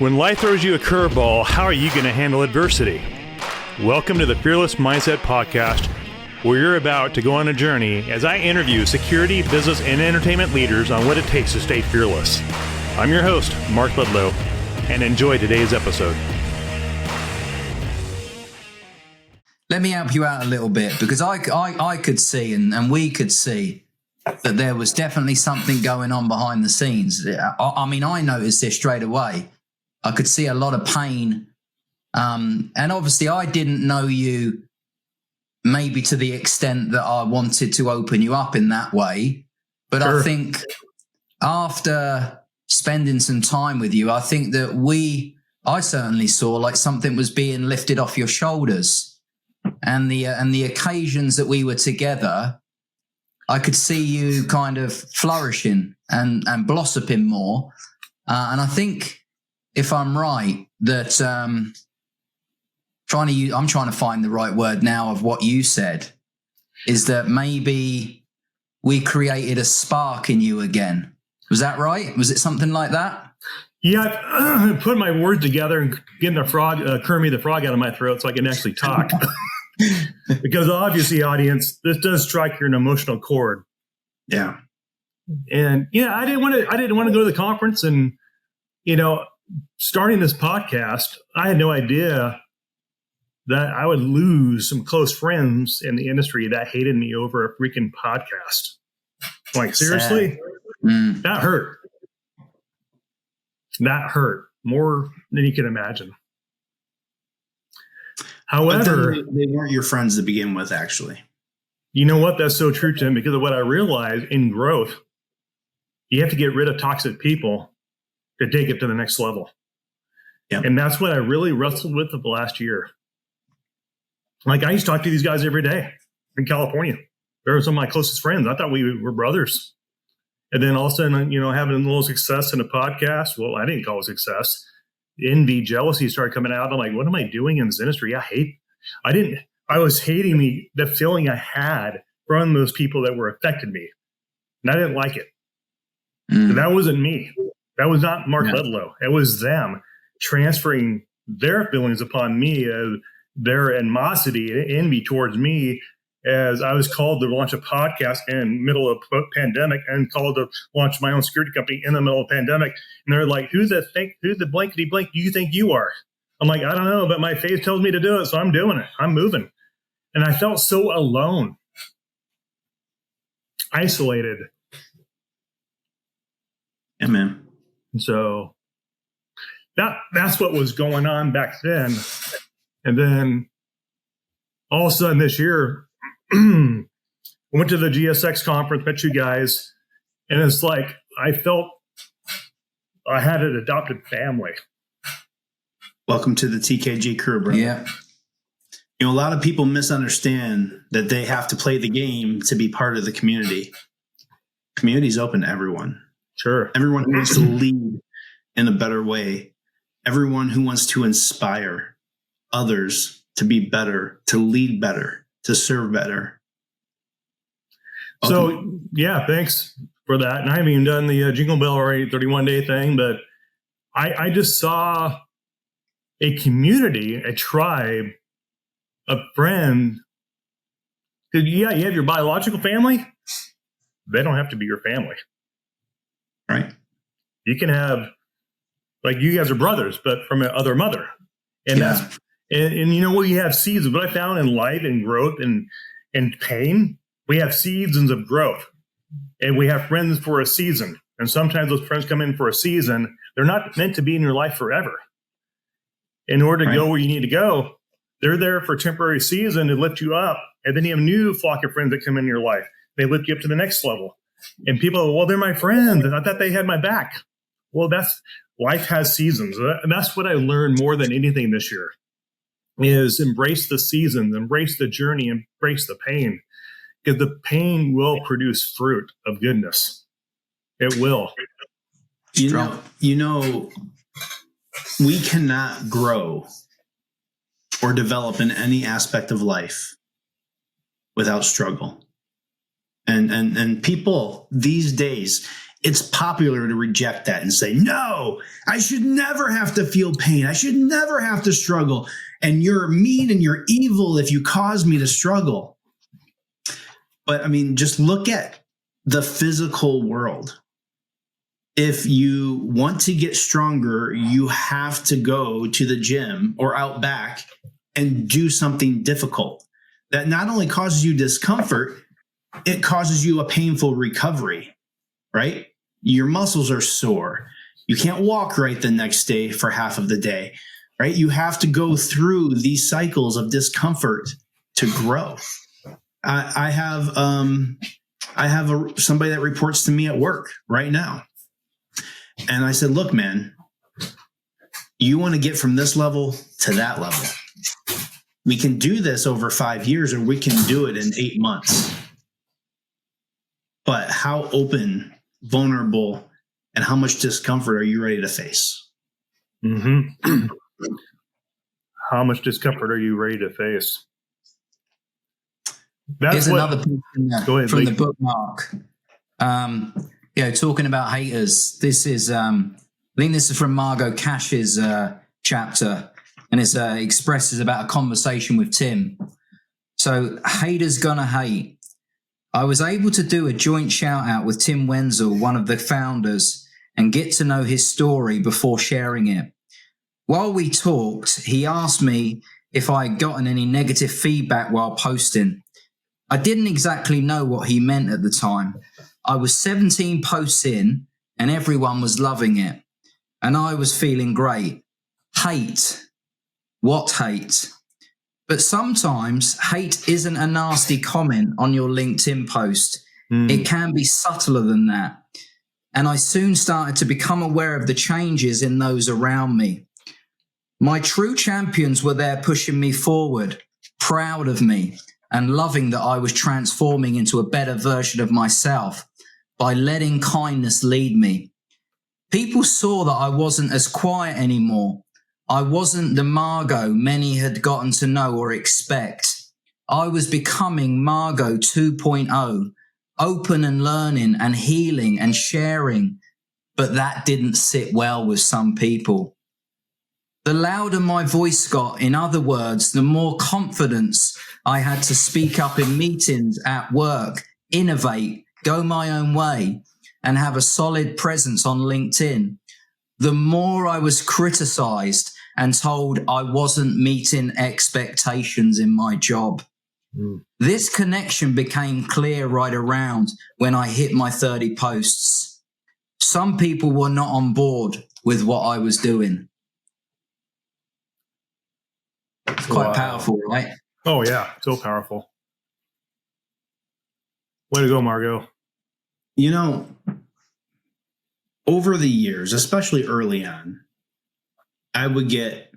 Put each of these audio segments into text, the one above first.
When life throws you a curveball, how are you going to handle adversity? Welcome to the Fearless Mindset Podcast, where you're about to go on a journey as I interview security, business, and entertainment leaders on what it takes to stay fearless. I'm your host, Mark Ledlow, and enjoy today's episode. Let me help you out a little bit, because I could see and we could see that there was definitely something going on behind the scenes. I mean, I noticed this straight away. I could see a lot of pain. And obviously I didn't know you maybe to the extent that I wanted to open you up in that way. But sure. I think after spending some time with you, I think that I certainly saw like something was being lifted off your shoulders. And the occasions that we were together, I could see you kind of flourishing and blossoming more. And I think, if I'm right, that I'm trying to find the right word now of what you said, is that maybe we created a spark in you again. Was that right? Was it something like that? Yeah, I put my words together and getting Kermit the Frog out of my throat so I can actually talk. Because obviously, audience, this does strike your emotional chord. Yeah. And yeah, I didn't want to go to the conference, and starting this podcast, I had no idea that I would lose some close friends in the industry that hated me over a freaking podcast. Like, seriously? That hurt. That hurt more than you can imagine. However, they weren't your friends to begin with, actually. You know what? That's so true, Tim, because of what I realized in growth, you have to get rid of toxic people to take it to the next level. Yeah. And that's what I really wrestled with the last year. Like, I used to talk to these guys every day in California. They were some of my closest friends. I thought we were brothers. And then all of a sudden, having a little success in a podcast. Well, I didn't call it success. Envy, jealousy started coming out. I'm like, what am I doing in this industry? I was hating the feeling I had from those people that were affected me. And I didn't like it. That wasn't me. That was not Mark Ledlow. It was them transferring their feelings upon me, their animosity and envy towards me, as I was called to launch a podcast in the middle of a pandemic and called to launch my own security company in the middle of a pandemic. And they're like, who the blankety blank do you think you are? I'm like, I don't know, but my face tells me to do it, so I'm doing it. I'm moving. And I felt so alone, isolated. Yeah, man. And so that's what was going on back then. And then all of a sudden this year, I went to the GSX conference, met you guys, and it's like I felt I had an adopted family. Welcome to the TKG crew, bro. Yeah. A lot of people misunderstand that they have to play the game to be part of the community. Community's open to everyone. Sure. Everyone who wants to lead in a better way. Everyone who wants to inspire others to be better, to lead better, to serve better. So, yeah, thanks for that. And I haven't even done the Jingle Bell or 31-day thing, but I just saw a community, a tribe, a friend. Yeah, you have your biological family. They don't have to be your family. Right. You can have, like, you guys are brothers, but from another mother. And that's, and we have seasons. What I found in life and growth and pain, we have seasons of growth, and we have friends for a season. And sometimes those friends come in for a season. They're not meant to be in your life forever. In order to go where you need to go, they're there for a temporary season to lift you up. And then you have a new flock of friends that come in your life. They lift you up to the next level. And people, well, they're my friends. And I thought they had my back. Well, life has seasons. And that's what I learned more than anything this year, is embrace the seasons, embrace the journey, embrace the pain. Because the pain will produce fruit of goodness. It will. We cannot grow or develop in any aspect of life without struggle. And people these days, it's popular to reject that and say, no, I should never have to feel pain. I should never have to struggle. And you're mean and you're evil if you cause me to struggle. But I mean, just look at the physical world. If you want to get stronger, you have to go to the gym or out back and do something difficult that not only causes you discomfort, it causes you a painful recovery, right? Your muscles are sore. You can't walk right the next day for half of the day, right? You have to go through these cycles of discomfort to grow. I have somebody that reports to me at work right now. And I said, look, man, you want to get from this level to that level. We can do this over 5 years, or we can do it in 8 months. But how open, vulnerable, and how much discomfort are you ready to face? Mm-hmm. How much discomfort are you ready to face? Here's another piece from the book, Mark. Talking about haters. This is, I think this is from Margot Cash's chapter, and it expresses about a conversation with Tim. So, haters gonna hate. I was able to do a joint shout out with Tim Wenzel, one of the founders, and get to know his story before sharing it. While we talked, he asked me if I had gotten any negative feedback while posting. I didn't exactly know what he meant at the time. I was 17 posts in and everyone was loving it. And I was feeling great. Hate. What hate? But sometimes hate isn't a nasty comment on your LinkedIn post. It can be subtler than that. And I soon started to become aware of the changes in those around me. My true champions were there pushing me forward, proud of me, and loving that I was transforming into a better version of myself by letting kindness lead me. People saw that I wasn't as quiet anymore. I wasn't the Margot many had gotten to know or expect. I was becoming Margot 2.0, open and learning and healing and sharing, but that didn't sit well with some people. The louder my voice got, in other words, the more confidence I had to speak up in meetings, at work, innovate, go my own way, and have a solid presence on LinkedIn. The more I was criticized and told I wasn't meeting expectations in my job. This connection became clear right around when I hit my 30 posts. Some people were not on board with what I was doing. It's quite powerful, right? Oh, yeah. So powerful. Way to go, Margot. You know, over the years, especially early on, I would get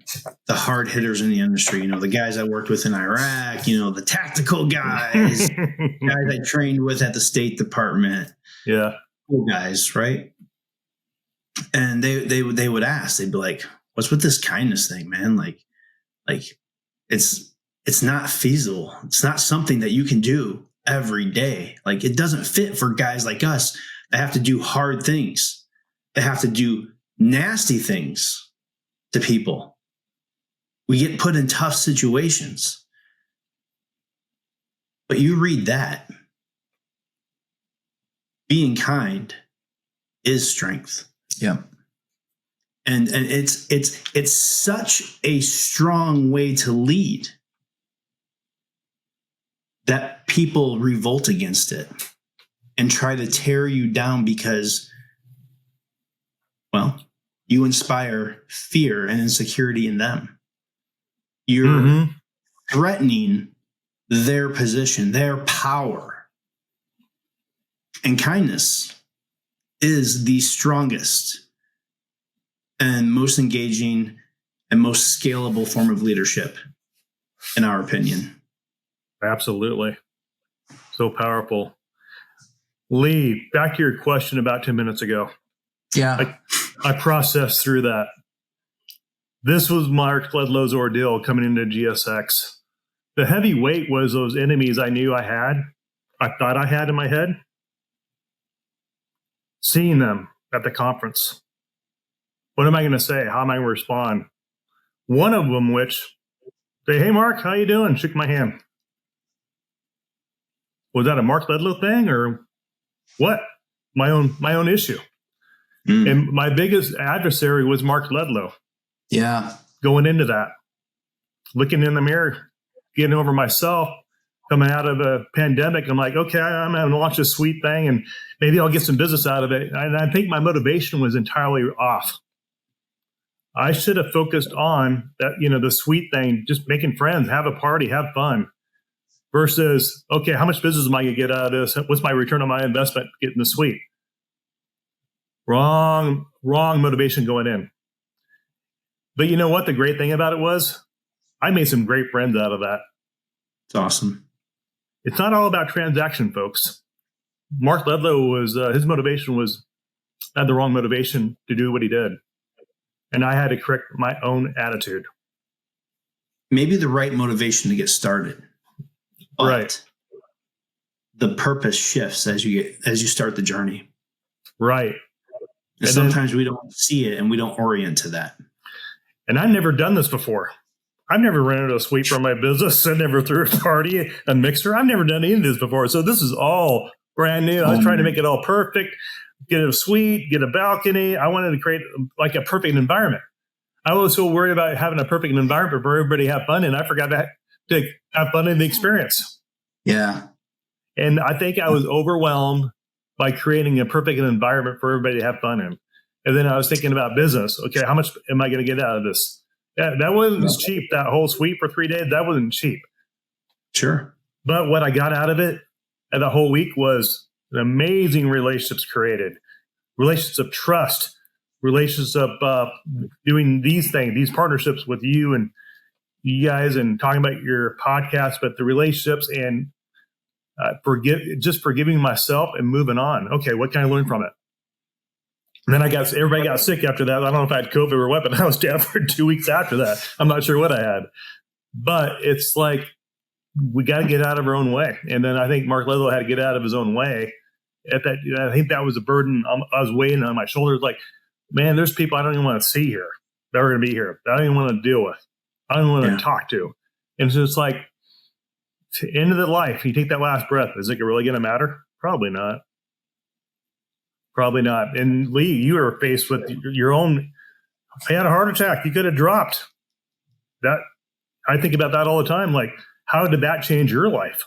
the hard hitters in the industry, you know, the guys I worked with in Iraq, you know, the tactical guys, guys I trained with at the State Department. Yeah. Cool guys, right? And they would ask, they'd be like, what's with this kindness thing, man? Like it's not feasible. It's not something that you can do every day. Like, it doesn't fit for guys like us that have to do hard things, that have to do nasty things to people. We get put in tough situations. But you read that. Being kind is strength. Yeah. And it's such a strong way to lead that people revolt against it and try to tear you down because, well, you inspire fear and insecurity in them. You're threatening their position, their power. And kindness is the strongest and most engaging and most scalable form of leadership, in our opinion. Absolutely. So powerful. Lee, back to your question about 10 minutes ago. Yeah. I processed through that. This was Mark Ledlow's ordeal coming into GSX. The heavy weight was those enemies I knew I thought I had in my head. seeing them at the conference. What am I going to say? How am I going to respond? One of them, which say, "Hey, Mark, how you doing?" Shook my hand. Was that a Mark Ledlow thing or what? My own issue. And my biggest adversary was Mark Ledlow. Yeah. Going into that, looking in the mirror, getting over myself, coming out of a pandemic. I'm like, okay, I'm going to launch this sweet thing and maybe I'll get some business out of it. And I think my motivation was entirely off. I should have focused on that, the sweet thing, just making friends, have a party, have fun, versus, okay, how much business am I going to get out of this? What's my return on my investment getting the sweet? Wrong motivation going in. But you know what? The great thing about it was I made some great friends out of that. It's awesome. It's not all about transaction, folks. Mark Ledlow was, his motivation had the wrong motivation to do what he did. And I had to correct my own attitude. Maybe the right motivation to get started. Right. The purpose shifts as you start the journey. Right. And sometimes we don't see it and we don't orient to that. And I've never done this before. I've never rented a suite for my business. I never threw a party, a mixer. I've never done any of this before. So this is all brand new. I was trying to make it all perfect, get a suite, get a balcony. I wanted to create like a perfect environment. I was so worried about having a perfect environment for everybody to have fun, and I forgot to have fun in the experience. Yeah. And I think I was overwhelmed by creating a perfect environment for everybody to have fun in. And then I was thinking about business. Okay, how much am I going to get out of this? That wasn't cheap. That whole suite for 3 days, that wasn't cheap. Sure. But what I got out of it and the whole week was amazing relationships created, relationships of trust, relationships of doing these things, these partnerships with you and you guys and talking about your podcast, but the relationships and forgiving myself and moving on. Okay, what can I learn from it? And then everybody got sick after that. I don't know if I had COVID or what, but I was down for 2 weeks after that. I'm not sure what I had. But it's like, we got to get out of our own way. And then I think Mark Ledlow had to get out of his own way. I think that was a burden I was weighing on my shoulders. Like, man, there's people I don't even want to see here that are going to be here. That I don't even want to deal with. I don't even want to talk to. And so it's like, end of the life, you take that last breath. Is it really going to matter? Probably not. Probably not. And Lee, you were faced with your own. I had a heart attack. You could have dropped. That I think about that all the time. Like, how did that change your life?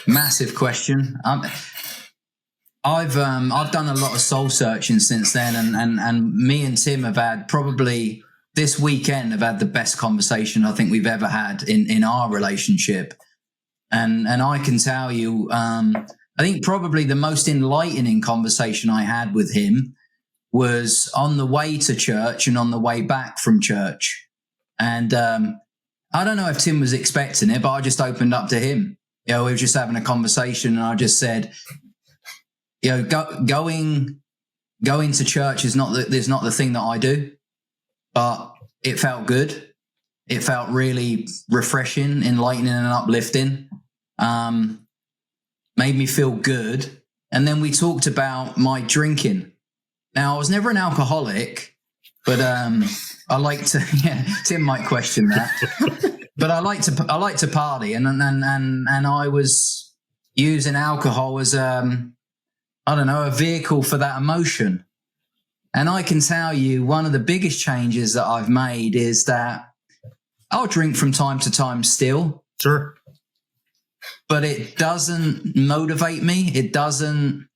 Massive question. I've done a lot of soul searching since then, and me and Tim have had probably this weekend have had the best conversation I think we've ever had in our relationship, and I can tell you, I think probably the most enlightening conversation I had with him was on the way to church and on the way back from church, and I don't know if Tim was expecting it, but I just opened up to him. We were just having a conversation, and I just said, going to church is not the thing that I do, but it felt good. It felt really refreshing, enlightening, and uplifting. Made me feel good. And then we talked about my drinking. Now, I was never an alcoholic, but I like to. Yeah, Tim might question that. But I like to party, and I was using alcohol as a vehicle for that emotion. And I can tell you, one of the biggest changes that I've made is that I'll drink from time to time still. Sure. But it doesn't motivate me. It doesn't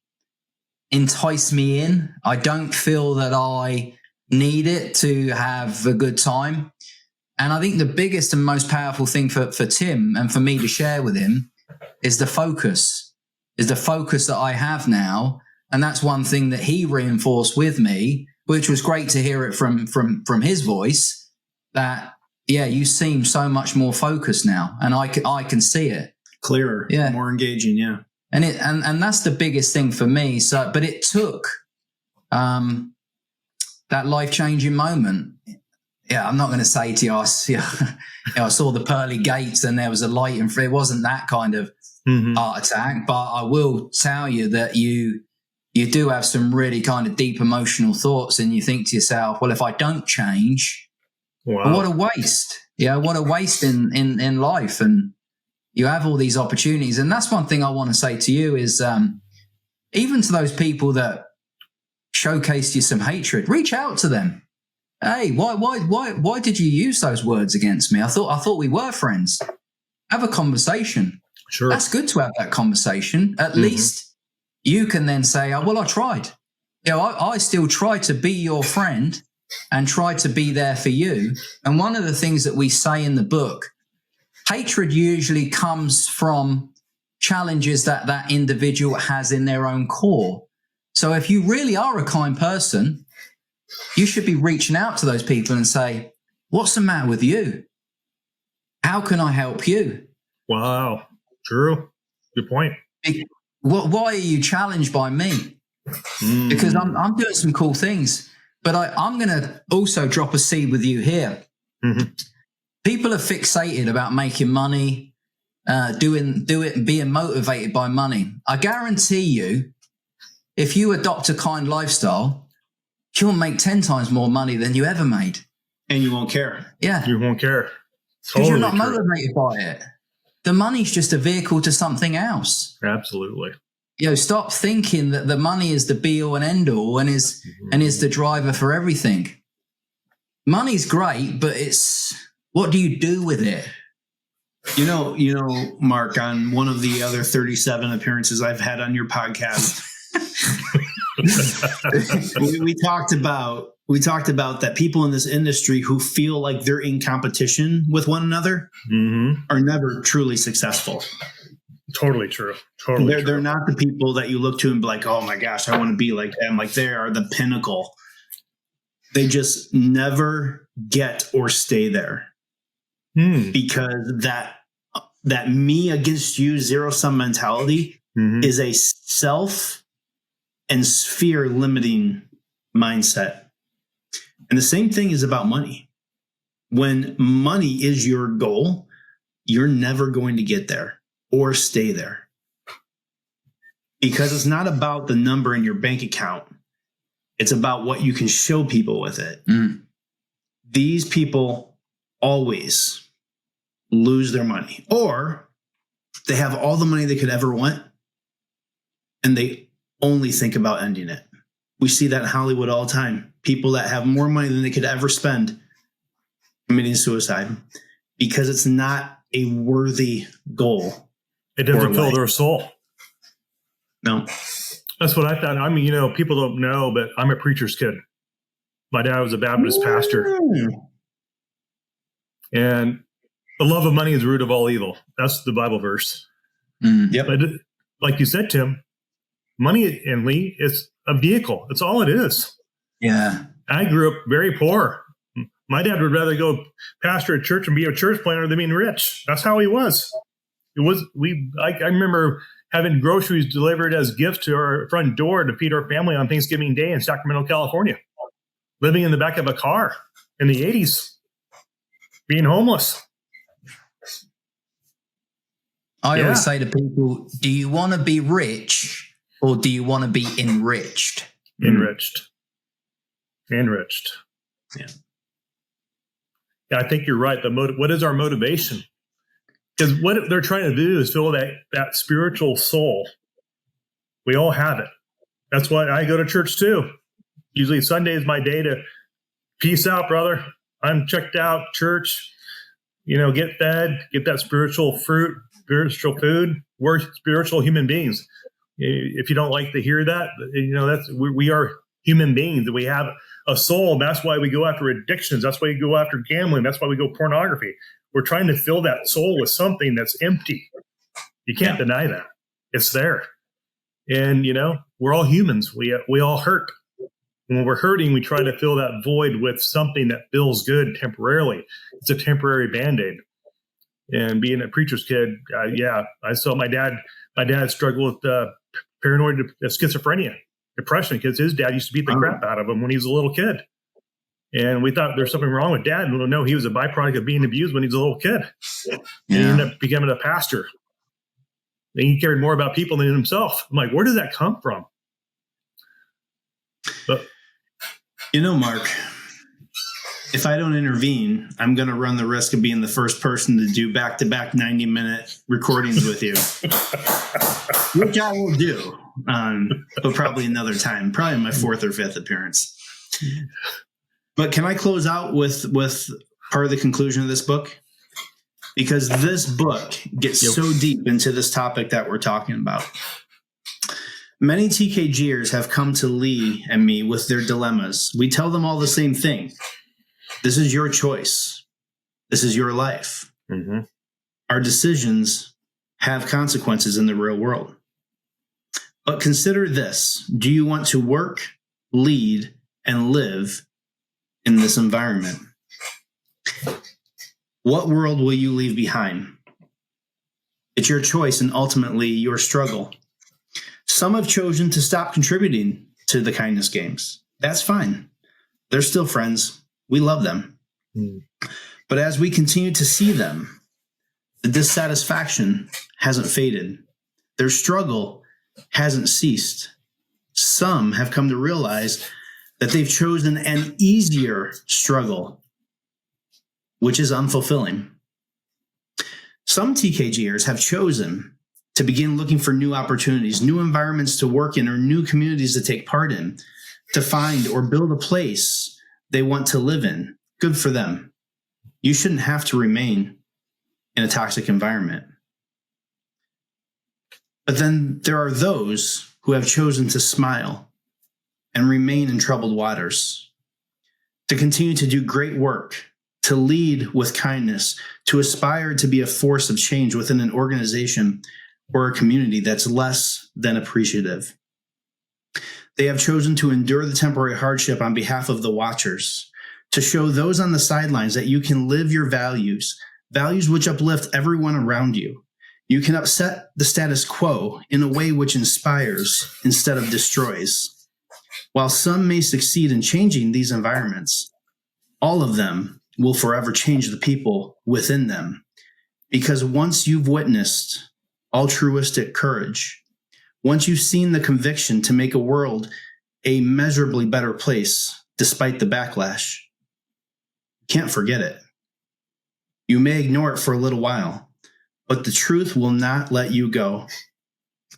entice me in. I don't feel that I need it to have a good time. And I think the biggest and most powerful thing for Tim and for me to share with him is the focus that I have now. And that's one thing that he reinforced with me, which was great to hear it from his voice, that, yeah, you seem so much more focused now. And I can see it. Clearer, yeah. More engaging, yeah. And that's the biggest thing for me. So, but it took that life-changing moment. Yeah, I'm not going to say to you, I saw the pearly gates and there was a light, and it wasn't that kind of heart attack. But I will tell you that you you do have some really kind of deep emotional thoughts, and you think to yourself, well, if I don't change, what a waste. What a waste in life. And you have all these opportunities. And that's one thing I want to say to you is even to those people that showcased you some hatred, reach out to them. Hey, why did you use those words against me? I thought we were friends. Have a conversation. Sure. That's good to have that conversation. At least you can then say, oh, well, I tried. I still try to be your friend and try to be there for you. And one of the things that we say in the book, hatred usually comes from challenges that individual has in their own core. So if you really are a kind person, you should be reaching out to those people and say, what's the matter with you? How can I help you? Wow. True. Good point. Why are you challenged by me? Because I'm doing some cool things, but I'm going to also drop a seed with you here. People are fixated about making money, doing it and being motivated by money. I guarantee you, if you adopt a kind lifestyle, you'll make 10 times more money than you ever made. And you won't care. Yeah. You won't care. Because you're not Totally true. motivated by it. The money's just a vehicle to something else. Absolutely. Stop thinking that the money is the be all and end all and is the driver for everything. Money's great, but it's what do you do with it? You know, Mark, on one of the other 37 appearances I've had on your podcast, we talked about that people in this industry who feel like they're in competition with one another are never truly successful. Totally true. Totally true. They're not the people that you look to and be like, oh my gosh, I want to be like them. Like they are the pinnacle. They just never get or stay there because that me against you zero sum mentality is a self and sphere limiting mindset. And the same thing is about money. When money is your goal, you're never going to get there or stay there. Because it's not about the number in your bank account. It's about what you can show people with it. These people always lose their money, or they have all the money they could ever want, and they only think about ending it. We see that in Hollywood all the time. People that have more money than they could ever spend committing suicide because it's not a worthy goal. It doesn't fill their soul. No. That's what I thought. I mean, people don't know, but I'm a preacher's kid. My dad was a Baptist pastor. And the love of money is the root of all evil. That's the Bible verse. Yep. But like you said, Tim, money and Lee, it's a vehicle. It's all it is. Yeah. I grew up very poor. My dad would rather go pastor a church and be a church planter than being rich. That's how he was. I remember having groceries delivered as gifts to our front door to feed our family on Thanksgiving Day in Sacramento, California. Living in the back of a car in the 80s. Being homeless. I always say to people, do you want to be rich or do you want to be enriched? Enriched. Yeah. Yeah, I think you're right. What is our motivation? Because what they're trying to do is fill that spiritual soul. We all have it. That's why I go to church too. Usually Sunday is my day to peace out, brother. I'm checked out, church. Get fed, get that spiritual fruit, spiritual food. We're spiritual human beings. If you don't like to hear that, we are human beings. We have a soul. And that's why we go after addictions. That's why we go after gambling. That's why we go pornography. We're trying to fill that soul with something that's empty. You can't deny that. It's there. And, we're all humans. We all hurt. And when we're hurting, we try to fill that void with something that feels good temporarily. It's a temporary Band-Aid. And being a preacher's kid, I saw my dad struggled with paranoid schizophrenia, depression, because his dad used to beat the crap out of him when he was a little kid. And we thought there's something wrong with dad. No, he was a byproduct of being abused when he was a little kid. He ended up becoming a pastor. And he cared more about people than himself. I'm like, where does that come from? But Mark, if I don't intervene, I'm going to run the risk of being the first person to do back-to-back 90-minute recordings with you, which I will do, but probably another time, probably my fourth or fifth appearance. But can I close out with part of the conclusion of this book? Because this book gets so deep into this topic that we're talking about. Many TKGers have come to Lee and me with their dilemmas. We tell them all the same thing. This is your choice. This is your life. Mm-hmm. Our decisions have consequences in the real world. But consider this. Do you want to work, lead, and live in this environment? What world will you leave behind? It's your choice and ultimately your struggle. Some have chosen to stop contributing to the kindness games. That's fine. They're still friends. We love them. But as we continue to see them, the dissatisfaction hasn't faded. Their struggle hasn't ceased. Some have come to realize that they've chosen an easier struggle, which is unfulfilling. Some TKGers have chosen to begin looking for new opportunities, new environments to work in, or new communities to take part in, to find or build a place they want to live in. Good for them. You shouldn't have to remain in a toxic environment. But then there are those who have chosen to smile and remain in troubled waters, to continue to do great work, to lead with kindness, to aspire to be a force of change within an organization or a community that's less than appreciative. They have chosen to endure the temporary hardship on behalf of the watchers, to show those on the sidelines that you can live your values, values which uplift everyone around you. You can upset the status quo in a way which inspires instead of destroys. While some may succeed in changing these environments, all of them will forever change the people within them. Because once you've witnessed altruistic courage, once you've seen the conviction to make a world a measurably better place despite the backlash, you can't forget it. You may ignore it for a little while, but the truth will not let you go.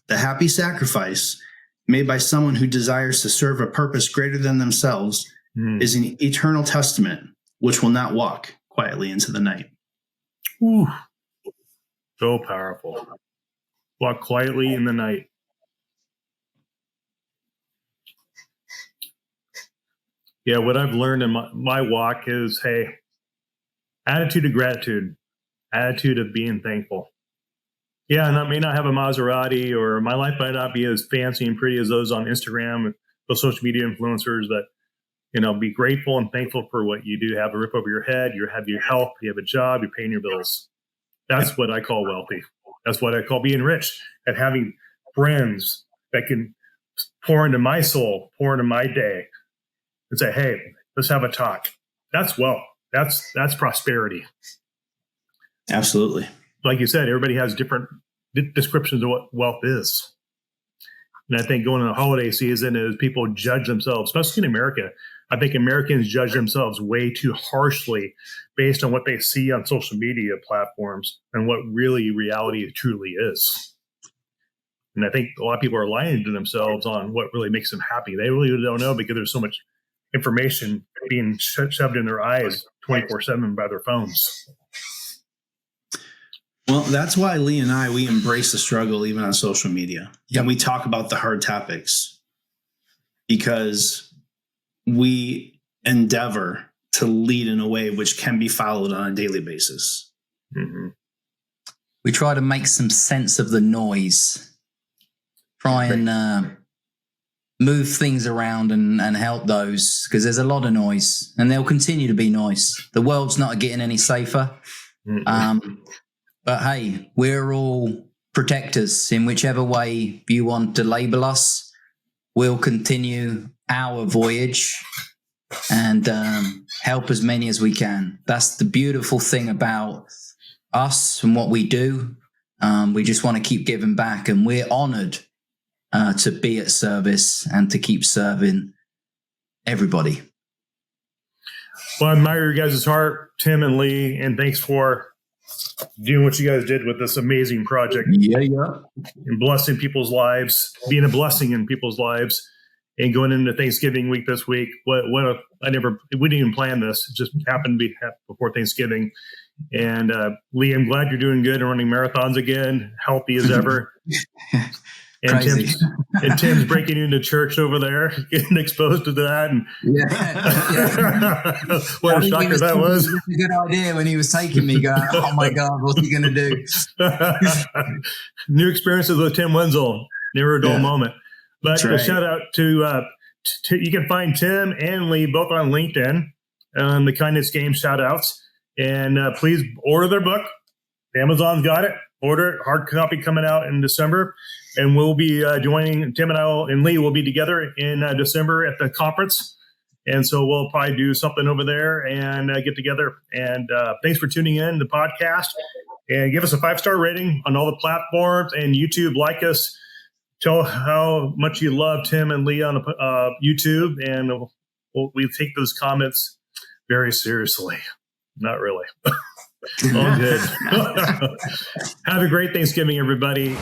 The happy sacrifice made by someone who desires to serve a purpose greater than themselves is an eternal testament which will not walk quietly into the night. Ooh, so powerful. Walk quietly in the night. Yeah, what I've learned in my walk is, hey, attitude of gratitude, attitude of being thankful. Yeah, and I may not have a Maserati, or my life might not be as fancy and pretty as those on Instagram and those social media influencers, that, be grateful and thankful for what you do. Have a roof over your head, you have your health, you have a job, you're paying your bills. That's what I call wealthy. That's what I call being rich, and having friends that can pour into my soul, pour into my day, and say, hey, let's have a talk. That's wealth. That's prosperity. Absolutely. Like you said, everybody has different descriptions of what wealth is. And I think going into the holiday season is people judge themselves, especially in America. I think Americans judge themselves way too harshly based on what they see on social media platforms and what really reality truly is. And I think a lot of people are lying to themselves on what really makes them happy. They really don't know, because there's so much information being shoved in their eyes 24/7 by their phones. Well, that's why Lee and I, we embrace the struggle even on social media. Yep. And we talk about the hard topics, because we endeavor to lead in a way which can be followed on a daily basis. Mm-hmm. We try to make some sense of the noise, try and move things around and help those, because there's a lot of noise, and there'll continue to be noise. The world's not getting any safer. Mm-hmm. But hey, we're all protectors in whichever way you want to label us. We'll continue our voyage and help as many as we can. That's the beautiful thing about us and what we do. We just want to keep giving back, and we're honored to be at service and to keep serving everybody. Well, I admire your guys' heart, Tim and Lee, and thanks for doing what you guys did with this amazing project. Yeah. And blessing people's lives, being a blessing in people's lives, and going into Thanksgiving week this week. We didn't even plan this. It just happened to be before Thanksgiving. And Lee, I'm glad you're doing good and running marathons again, healthy as ever. And Tim's breaking into church over there, getting exposed to that. And what a shocker that was. It was a good idea when he was taking me, going, oh my God, what's he going to do? New experiences with Tim Wenzel, never a dull moment. But a shout out to you can find Tim and Lee both on LinkedIn, the Kindness Game shout outs. And please order their book. Amazon's got it. Order it. Hard copy coming out in December. And we'll be joining, Tim and I and Lee will be together in December at the conference. And so we'll probably do something over there and get together. And thanks for tuning in to the podcast. And give us a 5-star rating on all the platforms and YouTube. Like us. Tell how much you love Tim and Lee on YouTube. And we take those comments very seriously. Not really. All good. Have a great Thanksgiving, everybody.